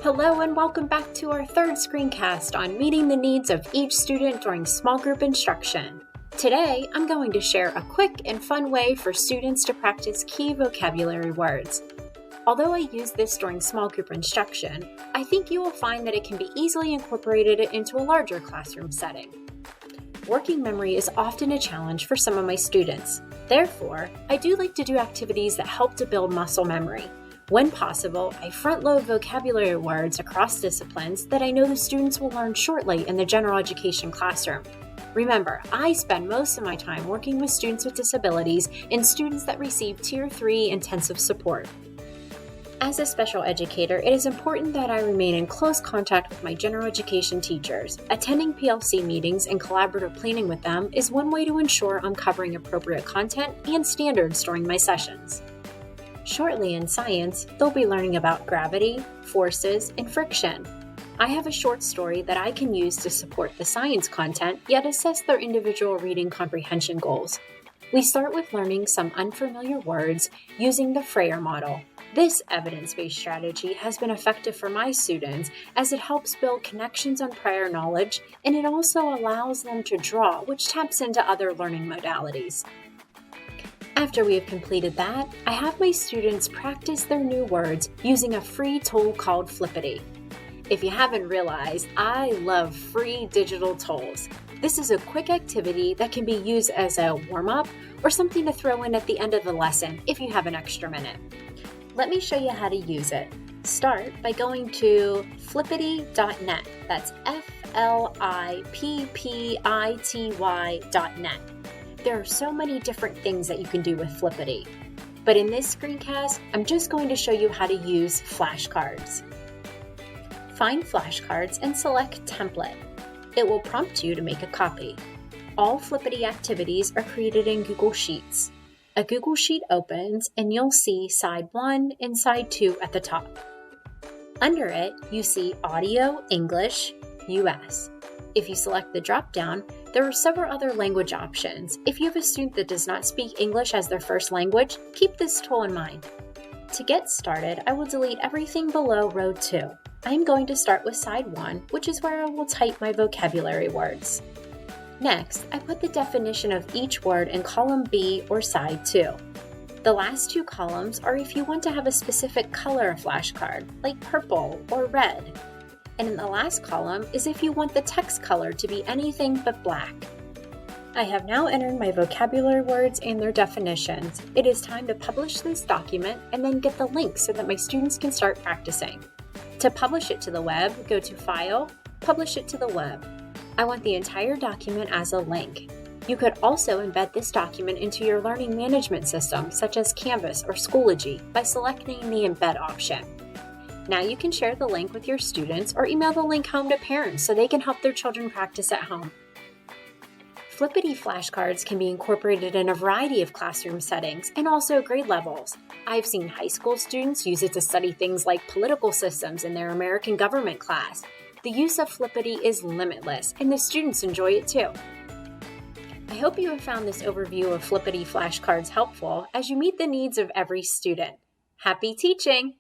Hello and welcome back to our third screencast on meeting the needs of each student during small group instruction. Today, I'm going to share a quick and fun way for students to practice key vocabulary words. Although I use this during small group instruction, I think you will find that it can be easily incorporated into a larger classroom setting. Working memory is often a challenge for some of my students. Therefore, I do like to do activities that help to build muscle memory. When possible, I front-load vocabulary words across disciplines that I know the students will learn shortly in the general education classroom. Remember, I spend most of my time working with students with disabilities and students that receive Tier 3 intensive support. As a special educator, it is important that I remain in close contact with my general education teachers. Attending PLC meetings and collaborative planning with them is one way to ensure I'm covering appropriate content and standards during my sessions. Shortly in science, they'll be learning about gravity, forces, and friction. I have a short story that I can use to support the science content, yet assess their individual reading comprehension goals. We start with learning some unfamiliar words using the Freyer model. This evidence-based strategy has been effective for my students as it helps build connections on prior knowledge, and it also allows them to draw, which taps into other learning modalities. After we have completed that, I have my students practice their new words using a free tool called Flippity. If you haven't realized, I love free digital tools. This is a quick activity that can be used as a warm-up or something to throw in at the end of the lesson if you have an extra minute. Let me show you how to use it. Start by going to flippity.net. That's flippity.net. There are so many different things that you can do with Flippity. But in this screencast, I'm just going to show you how to use flashcards. Find flashcards and select Template. It will prompt you to make a copy. All Flippity activities are created in Google Sheets. A Google Sheet opens and you'll see Side 1 and Side 2 at the top. Under it, you see Audio, English, US. If you select the drop-down, there are several other language options. If you have a student that does not speak English as their first language, keep this tool in mind. To get started, I will delete everything below row 2. I am going to start with side 1, which is where I will type my vocabulary words. Next, I put the definition of each word in column B or side 2. The last 2 columns are if you want to have a specific color flashcard, like purple or red. And in the last column is if you want the text color to be anything but black. I have now entered my vocabulary words and their definitions. It is time to publish this document and then get the link so that my students can start practicing. To publish it to the web, go to File, Publish it to the web. I want the entire document as a link. You could also embed this document into your learning management system, such as Canvas or Schoology, by selecting the Embed option. Now you can share the link with your students or email the link home to parents so they can help their children practice at home. Flippity flashcards can be incorporated in a variety of classroom settings and also grade levels. I've seen high school students use it to study things like political systems in their American government class. The use of Flippity is limitless, and the students enjoy it too. I hope you have found this overview of Flippity flashcards helpful as you meet the needs of every student. Happy teaching!